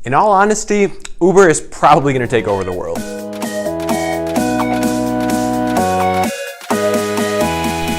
In all honesty, Uber is probably going to take over the world.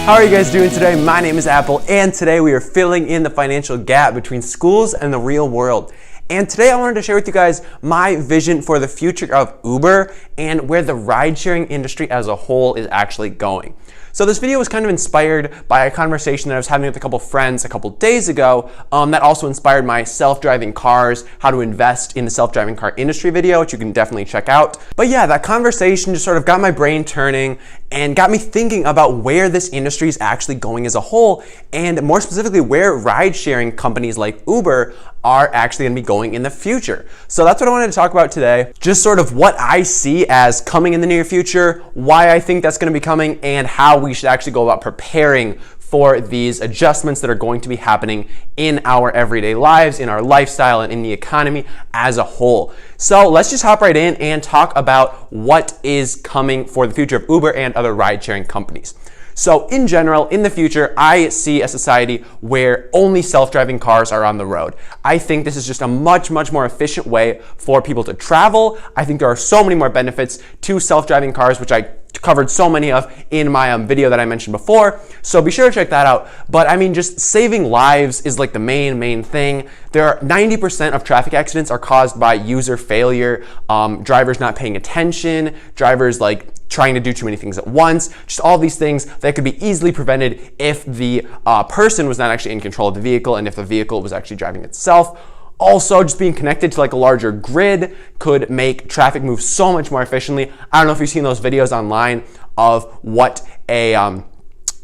How are you guys doing today? My name is Apple, and today we are filling in the financial gap between schools and the real world. And today I wanted to share with you guys my vision for the future of Uber and where the ride-sharing industry as a whole is actually going. So this video was kind of inspired by a conversation that I was having with a couple friends a couple days ago that also inspired my self-driving cars, how to invest in the self-driving car industry video, which you can definitely check out. But yeah, that conversation just sort of got my brain turning and got me thinking about where this industry is actually going as a whole, and more specifically where ride-sharing companies like Uber are actually going to be going in the future. So that's what I wanted to talk about today. Just sort of what I see as coming in the near future, why I think that's going to be coming, and how we should actually go about preparing for these adjustments that are going to be happening in our everyday lives, in our lifestyle, and in the economy as a whole. So let's just hop right in and talk about what is coming for the future of Uber and other ride-sharing companies. So in general, in the future, I see a society where only self-driving cars are on the road. I think this is just a much more efficient way for people to travel. I think there are so many more benefits to self-driving cars, which I covered so many of in my video that I mentioned before. So be sure to check that out. But I mean, just saving lives is like the main thing. There are 90% of traffic accidents are caused by user failure, drivers not paying attention, drivers like trying to do too many things at once, just all these things that could be easily prevented if the person was not actually in control of the vehicle and if the vehicle was actually driving itself. Also, just being connected to like a larger grid could make traffic move so much more efficiently. I don't know if you've seen those videos online of what a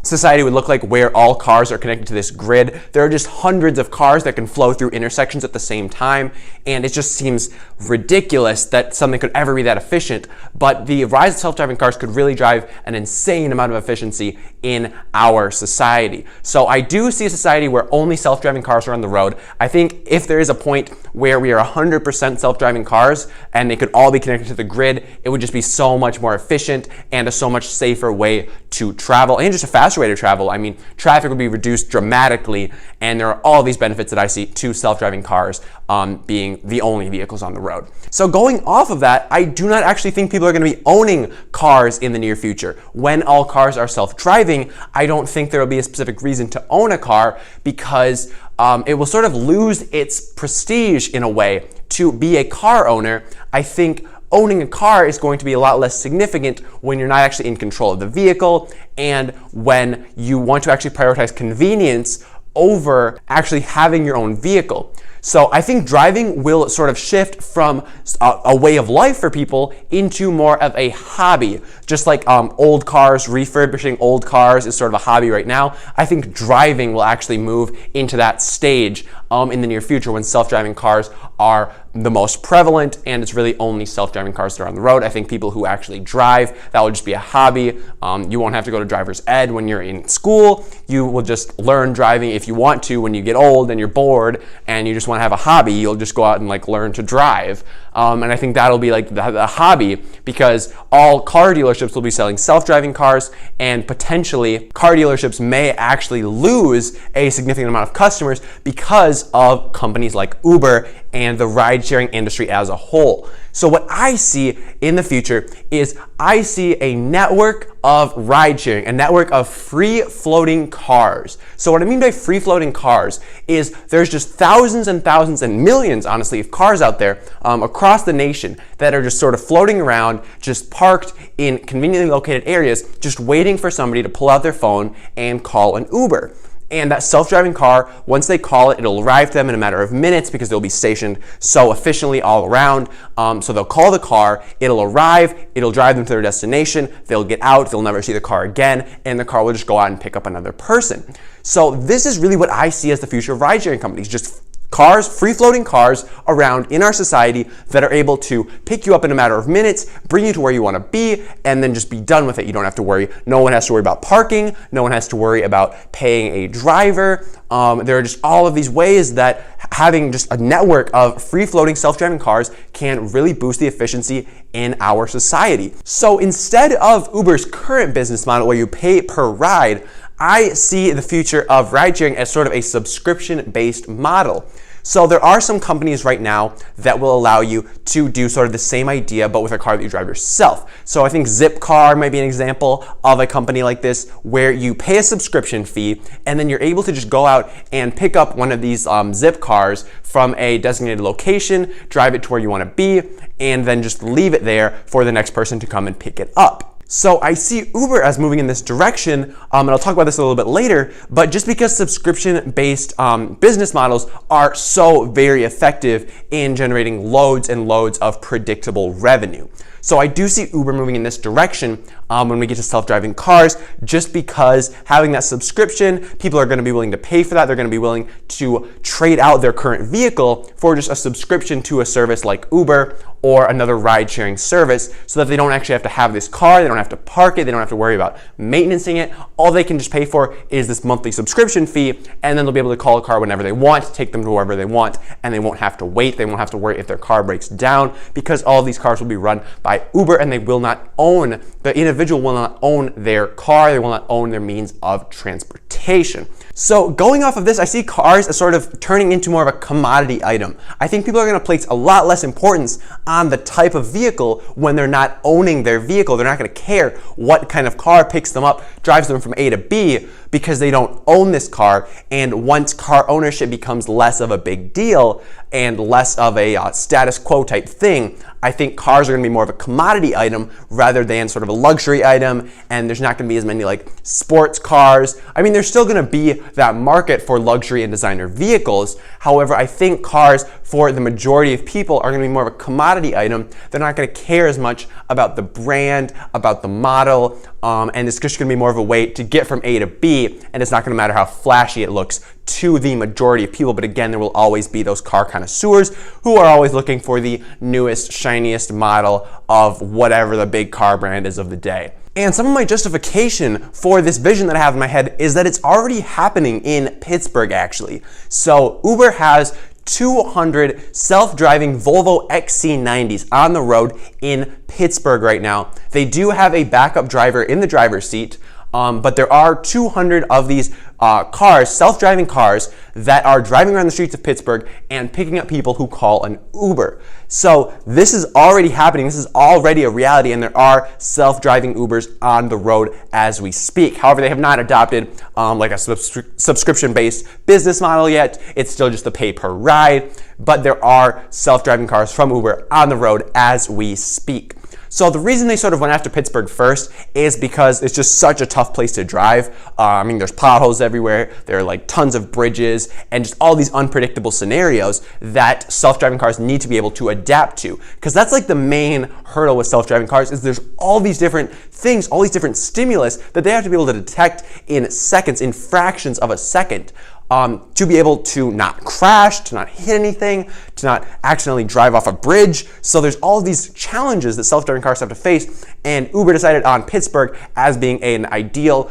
society would look like where all cars are connected to this grid. There are just hundreds of cars that can flow through intersections at the same time, and it just seems ridiculous that something could ever be that efficient. But the rise of self-driving cars could really drive an insane amount of efficiency in our society. So I do see a society where only self-driving cars are on the road. I think if there is a point where we are 100% self-driving cars and they could all be connected to the grid, it would just be so much more efficient and a so much safer way to travel, and just a faster way to travel. I mean, traffic would be reduced dramatically, and there are all these benefits that I see to self-driving cars being the only vehicles on the road. So going off of that, I do not actually think people are going to be owning cars in the near future. When all cars are self-driving, I don't think there will be a specific reason to own a car, because it will sort of lose its prestige in a way to be a car owner. I think owning a car is going to be a lot less significant when you're not actually in control of the vehicle and when you want to actually prioritize convenience over actually having your own vehicle. So I think driving will sort of shift from a way of life for people into more of a hobby. Just like old cars, refurbishing old cars is sort of a hobby right now. I think driving will actually move into that stage in the near future when self-driving cars are the most prevalent, and it's really only self-driving cars that are on the road. I think people who actually drive, that will just be a hobby. You won't have to go to driver's ed when you're in school. You will just learn driving if you want to when you get old and you're bored and you just want to have a hobby. You'll just go out and like learn to drive. And I think that'll be like the hobby, because all car dealerships will be selling self-driving cars, and potentially car dealerships may actually lose a significant amount of customers because of companies like Uber and the ride-sharing industry as a whole. So what I see in the future is I see a network of ride-sharing, a network of free-floating cars. So what I mean by free-floating cars is there's just thousands and thousands and millions, honestly, of cars out there across the nation that are just sort of floating around, just parked in conveniently located areas, just waiting for somebody to pull out their phone and call an Uber. And that self-driving car, once they call it, it'll arrive to them in a matter of minutes because they'll be stationed so efficiently all around. So they'll call the car, it'll arrive, it'll drive them to their destination, they'll get out, they'll never see the car again, and the car will just go out and pick up another person. So this is really what I see as the future of ride-sharing companies, just cars, free-floating cars around in our society that are able to pick you up in a matter of minutes, bring you to where you want to be, and then just be done with it. You don't have to worry. No one has to worry about parking. No one has to worry about paying a driver. There are just all of these ways that having just a network of free-floating self-driving cars can really boost the efficiency in our society. So instead of Uber's current business model where you pay per ride, I see the future of ride-sharing as sort of a subscription-based model. So there are some companies right now that will allow you to do sort of the same idea, but with a car that you drive yourself. So I think Zipcar might be an example of a company like this, where you pay a subscription fee and then you're able to just go out and pick up one of these Zip cars from a designated location, drive it to where you want to be, and then just leave it there for the next person to come and pick it up. So I see Uber as moving in this direction, and I'll talk about this a little bit later, but just because subscription-based business models are so very effective in generating loads and loads of predictable revenue. So I do see Uber moving in this direction when we get to self-driving cars, just because having that subscription, people are going to be willing to pay for that. They're going to be willing to trade out their current vehicle for just a subscription to a service like Uber or another ride-sharing service, so that they don't actually have to have this car, they don't have to park it, they don't have to worry about maintaining it. All they can just pay for is this monthly subscription fee, and then they'll be able to call a car whenever they want, take them to wherever they want, and they won't have to wait. They won't have to worry if their car breaks down, because all of these cars will be run by Uber, and they will not own, the individual will not own their car, they will not own their means of transportation. So going off of this, I see cars as sort of turning into more of a commodity item. I think people are going to place a lot less importance on the type of vehicle when they're not owning their vehicle. They're not going to care what kind of car picks them up, drives them from A to B, because they don't own this car. And once car ownership becomes less of a big deal and less of a status quo type thing, I think cars are going to be more of a commodity item rather than sort of a luxury item, and there's not going to be as many like sports cars. I mean, there's still going to be that market for luxury and designer vehicles. However, I think cars for the majority of people are going to be more of a commodity item. They're not going to care as much about the brand, about the model, and it's just going to be more of a way to get from A to B, and it's not going to matter how flashy it looks to the majority of people. But again, there will always be those car connoisseurs who are always looking for the newest, shiniest model of whatever the big car brand is of the day. And some of my justification for this vision that I have in my head is that it's already happening in Pittsburgh, actually. So Uber has 200 self-driving Volvo XC90s on the road in Pittsburgh right now. They do have a backup driver in the driver's seat, but there are 200 of these cars, self-driving cars, that are driving around the streets of Pittsburgh and picking up people who call an Uber. So this is already happening. This is already a reality, and there are self-driving Ubers on the road as we speak. However, they have not adopted like a subscription-based business model yet. It's still just a pay per ride, but there are self-driving cars from Uber on the road as we speak. So the reason they sort of went after Pittsburgh first is because it's just such a tough place to drive. I mean, there's potholes everywhere, there are like tons of bridges, and just all these unpredictable scenarios that self-driving cars need to be able to adapt to. Because that's like the main hurdle with self-driving cars, is there's all these different things, all these different stimulus that they have to be able to detect in seconds, in fractions of a second. To be able to not crash, to not hit anything, to not accidentally drive off a bridge. So there's all these challenges that self-driving cars have to face, and Uber decided on Pittsburgh as being an ideal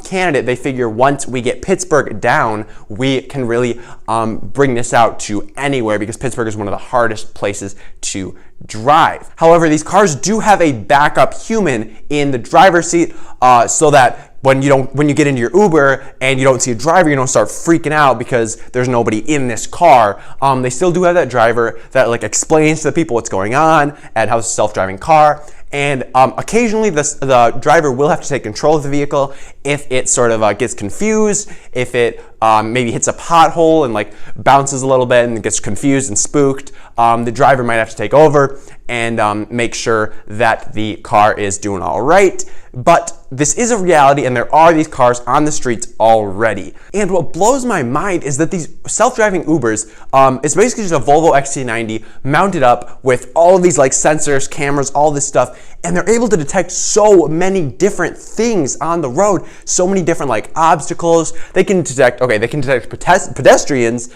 candidate. They figure once we get Pittsburgh down, we can really bring this out to anywhere, because Pittsburgh is one of the hardest places to drive. However, these cars do have a backup human in the driver's seat, so that when you get into your Uber and you don't see a driver, you don't start freaking out because there's nobody in this car. They still do have that driver that like explains to the people what's going on and how it's a self-driving car. And occasionally the driver will have to take control of the vehicle if it sort of gets confused, if it maybe hits a pothole and like bounces a little bit and gets confused and spooked. The driver might have to take over and make sure that the car is doing all right. But this is a reality, and there are these cars on the streets already. And what blows my mind is that these self-driving Ubers, it's basically just a Volvo XC90 mounted up with all of these like sensors, cameras, all this stuff, and they're able to detect so many different things on the road, so many different like obstacles. They can detect pedestrians.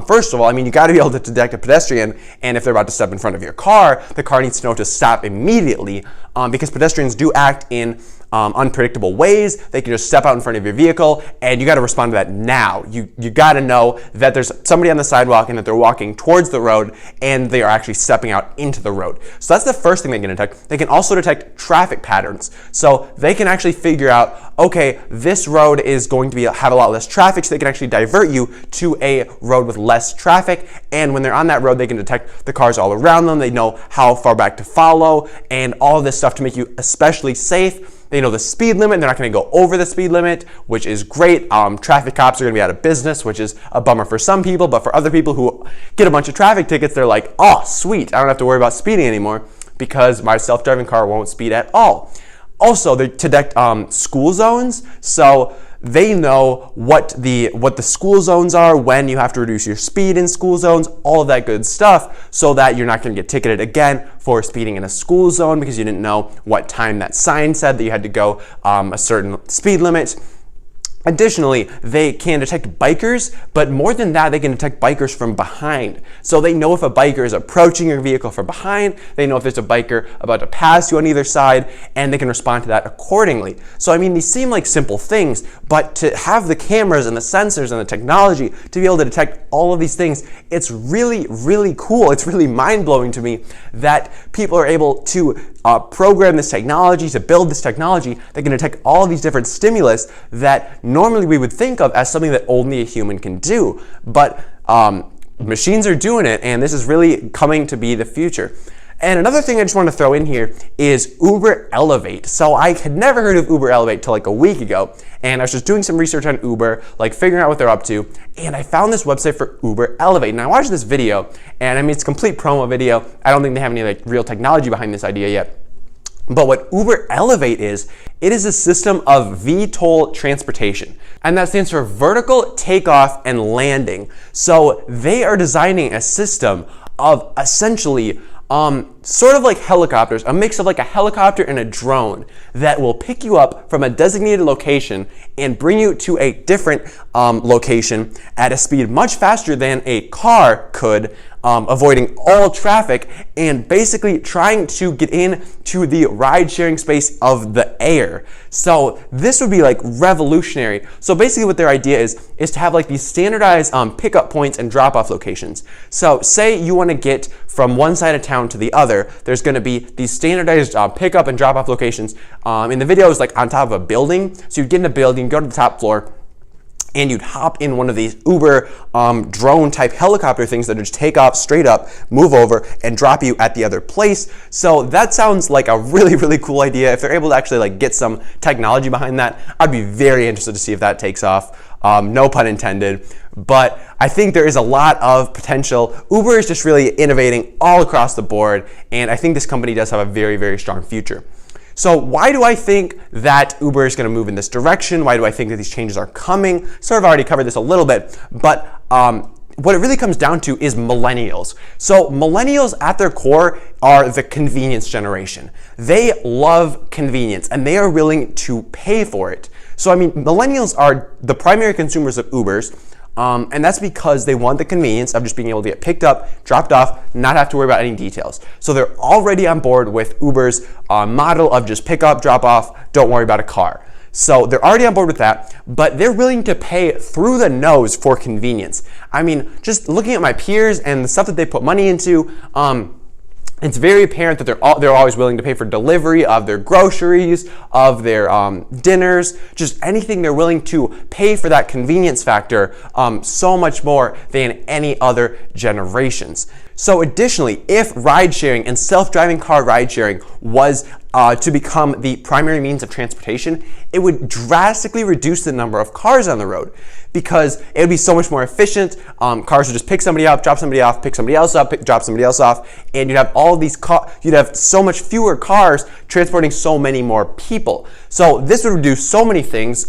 First of all, I mean, you got to be able to detect a pedestrian, and if they're about to step in front of your car, the car needs to know to stop immediately, because pedestrians do act in unpredictable ways. They can just step out in front of your vehicle, and you got to respond to that now. You got to know that there's somebody on the sidewalk and that they're walking towards the road, and they are actually stepping out into the road. So that's the first thing they can detect. They can also detect traffic patterns. So they can actually figure out, okay, this road is going to have a lot less traffic, so they can actually divert you to a road with less traffic. And when they're on that road, they can detect the cars all around them. They know how far back to follow and all of this stuff to make you especially safe. They know the speed limit. They're not going to go over the speed limit, which is great. Traffic cops are going to be out of business, which is a bummer for some people, but for other people who get a bunch of traffic tickets, they're like, oh, sweet, I don't have to worry about speeding anymore because my self-driving car won't speed at all. Also, they detect school zones, so they know what the school zones are, when you have to reduce your speed in school zones, all of that good stuff, so that you're not going to get ticketed again for speeding in a school zone because you didn't know what time that sign said that you had to go a certain speed limit. Additionally, they can detect bikers, but more than that, they can detect bikers from behind. So they know if a biker is approaching your vehicle from behind, they know if there's a biker about to pass you on either side, and they can respond to that accordingly. So I mean, these seem like simple things, but to have the cameras and the sensors and the technology to be able to detect all of these things, it's really, really cool. It's really mind-blowing to me that people are able to program this technology, to build this technology that can detect all of these different stimulus that normally we would think of as something that only a human can do. But machines are doing it, and this is really coming to be the future. And another thing I just want to throw in here is Uber Elevate. So I had never heard of Uber Elevate till like a week ago, and I was just doing some research on Uber, like figuring out what they're up to, and I found this website for Uber Elevate. And I watched this video, and I mean, it's a complete promo video. I don't think they have any like real technology behind this idea yet. But what Uber Elevate is, it is a system of VTOL transportation. And that stands for vertical takeoff and landing. So they are designing a system of essentially sort of like helicopters, a mix of like a helicopter and a drone that will pick you up from a designated location and bring you to a different location at a speed much faster than a car could, avoiding all traffic and basically trying to get into the ride-sharing space of the air. So this would be like revolutionary. So basically what their idea is to have like these standardized pickup points and drop-off locations. So say you want to get from one side of town to the other, there's going to be these standardized pickup and drop-off locations. In the video, it's like on top of a building. So you'd get in a building, go to the top floor, and you'd hop in one of these Uber drone type helicopter things that would just take off straight up, move over, and drop you at the other place. So that sounds like a really, really cool idea. If they're able to actually like get some technology behind that, I'd be very interested to see if that takes off. No pun intended. But I think there is a lot of potential. Uber is just really innovating all across the board, and I think this company does have a very, very strong future. So why do I think that Uber is going to move in this direction? Why do I think that these changes are coming? Sort of already covered this a little bit, but what it really comes down to is millennials. So millennials at their core are the convenience generation. They love convenience and they are willing to pay for it. So I mean, millennials are the primary consumers of Ubers. And that's because they want the convenience of just being able to get picked up, dropped off, not have to worry about any details. So they're already on board with Uber's model of just pick up, drop off, don't worry about a car. So they're already on board with that, but they're willing to pay through the nose for convenience. I mean, just looking at my peers and the stuff that they put money into, it's very apparent that they're always willing to pay for delivery of their groceries, of their dinners, just anything. They're willing to pay for that convenience factor so much more than any other generations. So additionally, if ride sharing and self-driving car ride sharing was to become the primary means of transportation, it would drastically reduce the number of cars on the road because it would be so much more efficient. Cars would just pick somebody up, drop somebody off, pick somebody else up, drop somebody else off, and you'd have all these you'd have so much fewer cars transporting so many more people. So this would reduce so many things,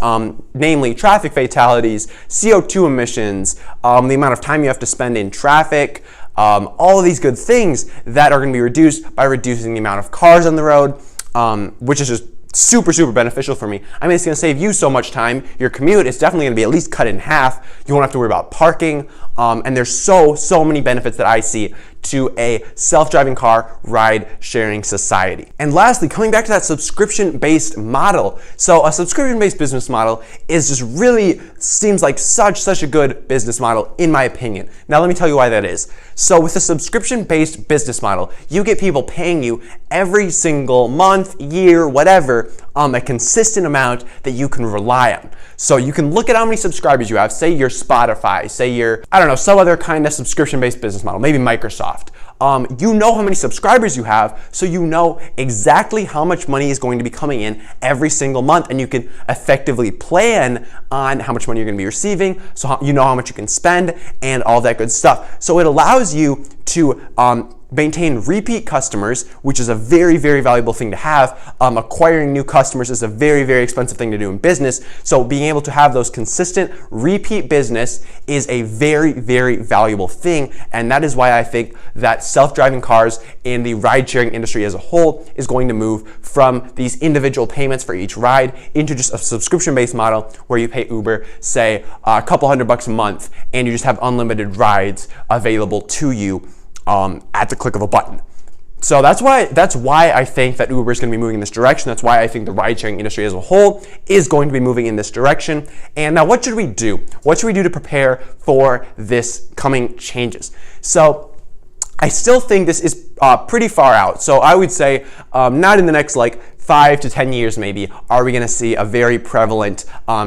namely traffic fatalities, CO2 emissions, the amount of time you have to spend in traffic, all of these good things that are going to be reduced by reducing the amount of cars on the road, which is just super, super beneficial for me. I mean, it's going to save you so much time. Your commute is definitely going to be at least cut in half. You won't have to worry about parking. And there's so many benefits that I see to a self-driving car ride-sharing society. And lastly, coming back to that subscription-based model. So a subscription-based business model is just really seems like such a good business model in my opinion. Now let me tell you why that is. So with a subscription-based business model, you get people paying you every single month, year, whatever, a consistent amount that you can rely on. So you can look at how many subscribers you have, say you're Spotify, say you're, I don't know, some other kind of subscription-based business model, maybe Microsoft. You know how many subscribers you have, so you know exactly how much money is going to be coming in every single month, and you can effectively plan on how much money you're going to be receiving, so you know how much you can spend and all that good stuff. So it allows you to maintain repeat customers, which is a very valuable thing to have. Acquiring new customers is a very expensive thing to do in business. So being able to have those consistent repeat business is a very valuable thing. And that is why I think that self-driving cars in the ride-sharing industry as a whole is going to move from these individual payments for each ride into just a subscription-based model where you pay Uber, say, a couple $100 a month, and you just have unlimited rides available to you at the click of a button. So that's why I think that Uber is going to be moving in this direction. That's why I think the ride-sharing industry as a whole is going to be moving in this direction. And now what should we do? What should we do to prepare for this coming changes? So I still think this is pretty far out. So I would say not in the next 5 to 10 years maybe, are we gonna see a very prevalent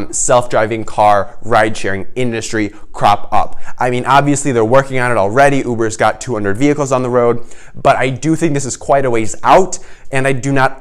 self-driving car ride-sharing industry crop up. I mean, obviously they're working on it already. Uber's got 200 vehicles on the road, but I do think this is quite a ways out, and I do not,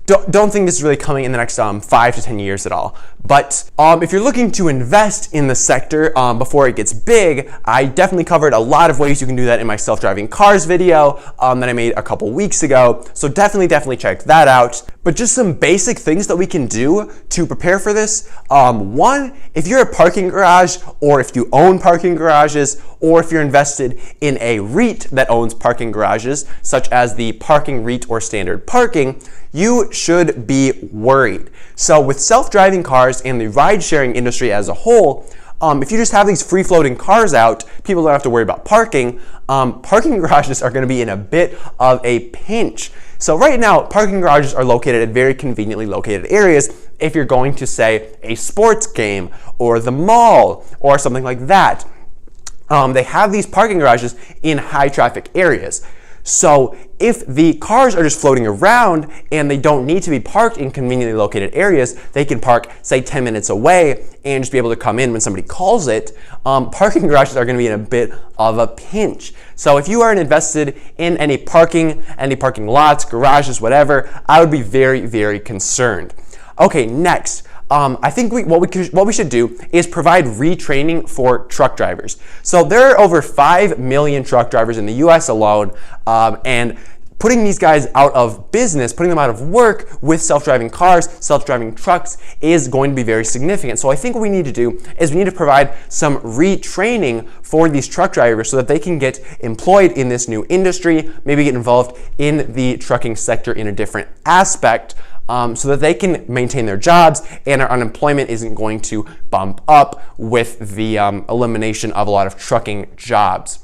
don't think this is really coming in the next 5 to 10 years at all. But if you're looking to invest in the sector before it gets big, I definitely covered a lot of ways you can do that in my self-driving cars video that I made a couple weeks ago. So definitely check that out. But just some basic things that we can do to prepare for this. One, if you're a parking garage, or if you own parking garages, or if you're invested in a REIT that owns parking garages, such as the parking REIT or standard parking, you should be worried. So with self-driving cars and the ride-sharing industry as a whole, if you just have these free-floating cars out, people don't have to worry about parking. Parking garages are going to be in a bit of a pinch. So right now, parking garages are located at very conveniently located areas if you're going to, say, a sports game or the mall or something like that. They have these parking garages in high traffic areas. So if the cars are just floating around and they don't need to be parked in conveniently located areas, they can park, say, 10 minutes away and just be able to come in when somebody calls it. Parking garages are going to be in a bit of a pinch. So if you are invested in any parking lots, garages, whatever, I would be very concerned. Okay, next. I think what we should do is provide retraining for truck drivers. So there are over 5 million truck drivers in the US alone, and putting these guys out of business, putting them out of work with self-driving cars, self-driving trucks is going to be very significant. So I think what we need to do is we need to provide some retraining for these truck drivers so that they can get employed in this new industry, maybe get involved in the trucking sector in a different aspect, so that they can maintain their jobs and our unemployment isn't going to bump up with the elimination of a lot of trucking jobs.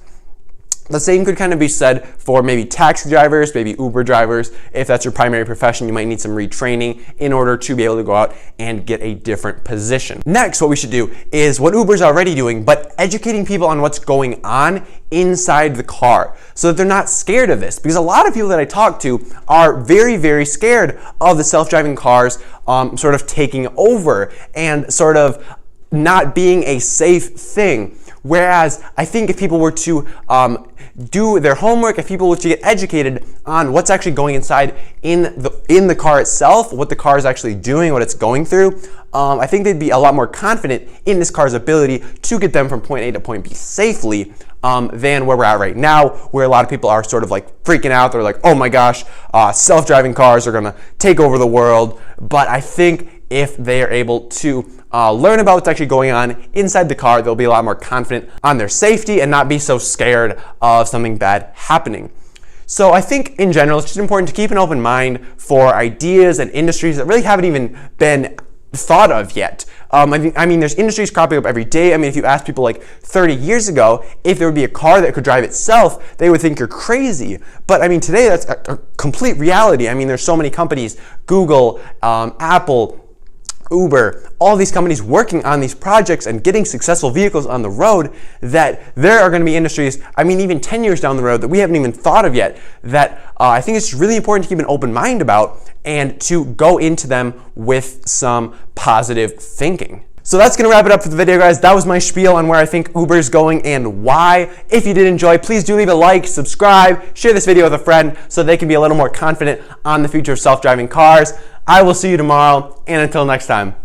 The same could kind of be said for maybe taxi drivers, maybe Uber drivers. If that's your primary profession, you might need some retraining in order to be able to go out and get a different position. Next, what we should do is what Uber's already doing, but educating people on what's going on inside the car so that they're not scared of this. Because a lot of people that I talk to are very scared of the self-driving cars sort of taking over and sort of not being a safe thing. Whereas I think if people were to do their homework, if people were to get educated on what's actually going inside in the car itself, what the car is actually doing, what it's going through, I think they'd be a lot more confident in this car's ability to get them from point A to point B safely than where we're at right now, where a lot of people are sort of like freaking out. They're like, oh my gosh, self-driving cars are gonna take over the world. But I think if they are able to learn about what's actually going on inside the car, they'll be a lot more confident on their safety and not be so scared of something bad happening. So I think in general, it's just important to keep an open mind for ideas and industries that really haven't even been thought of yet. I mean, there's industries cropping up every day. I mean, if you ask people like 30 years ago if there would be a car that could drive itself, they would think you're crazy. But I mean, today that's a complete reality. I mean, there's so many companies, Google, Apple, Uber, all these companies working on these projects and getting successful vehicles on the road, that there are going to be industries, I mean, even 10 years down the road that we haven't even thought of yet, that I think it's really important to keep an open mind about and to go into them with some positive thinking. So that's going to wrap it up for the video, guys. That was my spiel on where I think Uber is going and why. If you did enjoy, please do leave a like, subscribe, share this video with a friend so they can be a little more confident on the future of self-driving cars. I will see you tomorrow, and until next time.